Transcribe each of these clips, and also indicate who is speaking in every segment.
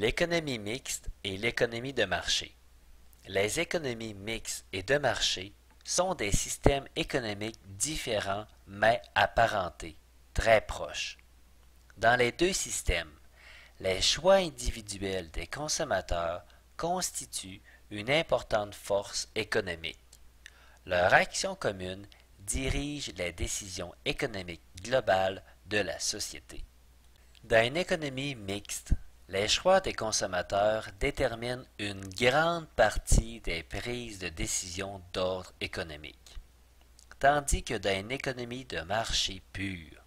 Speaker 1: L'économie mixte et l'économie de marché. Les économies mixtes et de marché sont des systèmes économiques différents mais apparentés, très proches. Dans les deux systèmes, les choix individuels des consommateurs constituent une importante force économique. Leur action commune dirige les décisions économiques globales de la société. Dans une économie mixte, les choix des consommateurs déterminent une grande partie des prises de décision d'ordre économique, tandis que dans une économie de marché pure,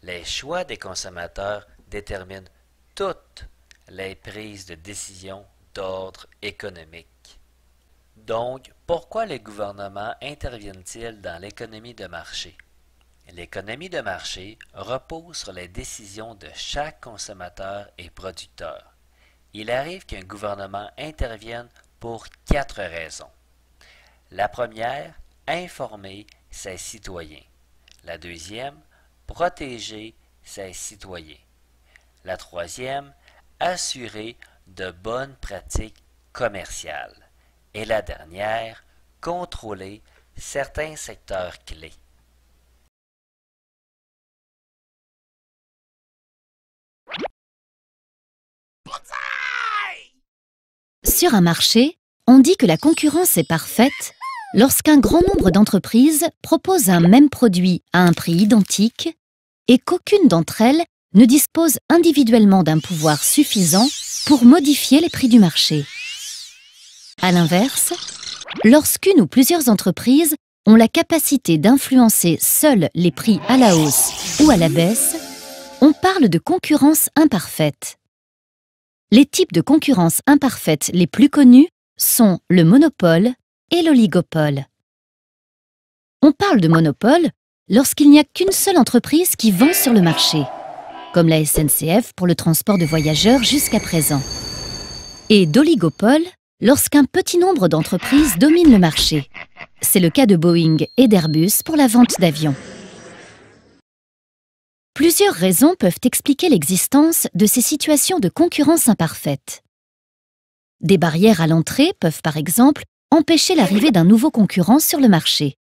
Speaker 1: les choix des consommateurs déterminent toutes les prises de décision d'ordre économique. Donc, pourquoi les gouvernements interviennent-ils dans l'économie de marché? L'économie de marché repose sur les décisions de chaque consommateur et producteur. Il arrive qu'un gouvernement intervienne pour 4 raisons. La première, informer ses citoyens. La deuxième, protéger ses citoyens. La troisième, assurer de bonnes pratiques commerciales. Et la dernière, contrôler certains secteurs clés.
Speaker 2: Sur un marché, on dit que la concurrence est parfaite lorsqu'un grand nombre d'entreprises proposent un même produit à un prix identique et qu'aucune d'entre elles ne dispose individuellement d'un pouvoir suffisant pour modifier les prix du marché. À l'inverse, lorsqu'une ou plusieurs entreprises ont la capacité d'influencer seules les prix à la hausse ou à la baisse, on parle de concurrence imparfaite. Les types de concurrence imparfaite les plus connus sont le monopole et l'oligopole. On parle de monopole lorsqu'il n'y a qu'une seule entreprise qui vend sur le marché, comme la SNCF pour le transport de voyageurs jusqu'à présent, et d'oligopole lorsqu'un petit nombre d'entreprises dominent le marché. C'est le cas de Boeing et d'Airbus pour la vente d'avions. Plusieurs raisons peuvent expliquer l'existence de ces situations de concurrence imparfaite. Des barrières à l'entrée peuvent par exemple empêcher l'arrivée d'un nouveau concurrent sur le marché.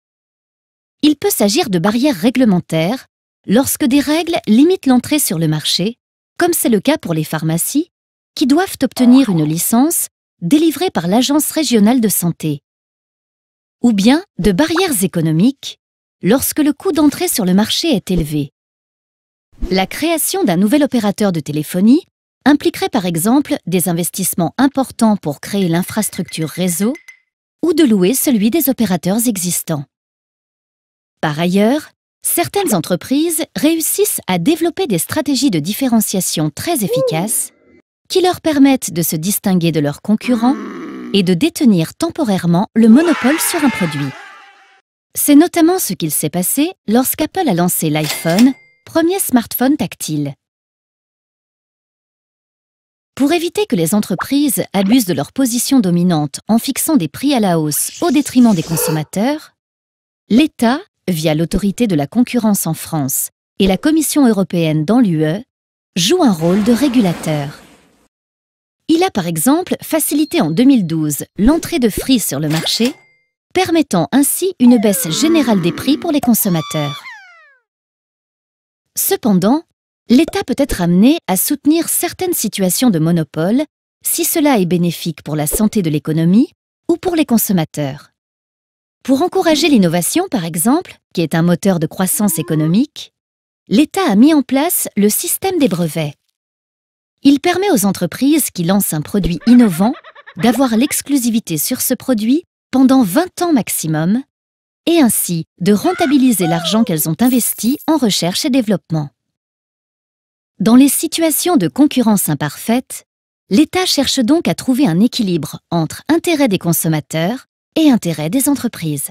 Speaker 2: Il peut s'agir de barrières réglementaires lorsque des règles limitent l'entrée sur le marché, comme c'est le cas pour les pharmacies, qui doivent obtenir une licence délivrée par l'Agence régionale de santé. Ou bien de barrières économiques lorsque le coût d'entrée sur le marché est élevé. La création d'un nouvel opérateur de téléphonie impliquerait par exemple des investissements importants pour créer l'infrastructure réseau ou de louer celui des opérateurs existants. Par ailleurs, certaines entreprises réussissent à développer des stratégies de différenciation très efficaces qui leur permettent de se distinguer de leurs concurrents et de détenir temporairement le monopole sur un produit. C'est notamment ce qu'il s'est passé lorsqu'Apple a lancé l'iPhone, premier smartphone tactile. Pour éviter que les entreprises abusent de leur position dominante en fixant des prix à la hausse au détriment des consommateurs, l'État, via l'autorité de la concurrence en France et la Commission européenne dans l'UE, joue un rôle de régulateur. Il a par exemple facilité en 2012 l'entrée de Free sur le marché, permettant ainsi une baisse générale des prix pour les consommateurs. Cependant, l'État peut être amené à soutenir certaines situations de monopole si cela est bénéfique pour la santé de l'économie ou pour les consommateurs. Pour encourager l'innovation, par exemple, qui est un moteur de croissance économique, l'État a mis en place le système des brevets. Il permet aux entreprises qui lancent un produit innovant d'avoir l'exclusivité sur ce produit pendant 20 ans maximum, et ainsi de rentabiliser l'argent qu'elles ont investi en recherche et développement. Dans les situations de concurrence imparfaite, l'État cherche donc à trouver un équilibre entre intérêt des consommateurs et intérêt des entreprises.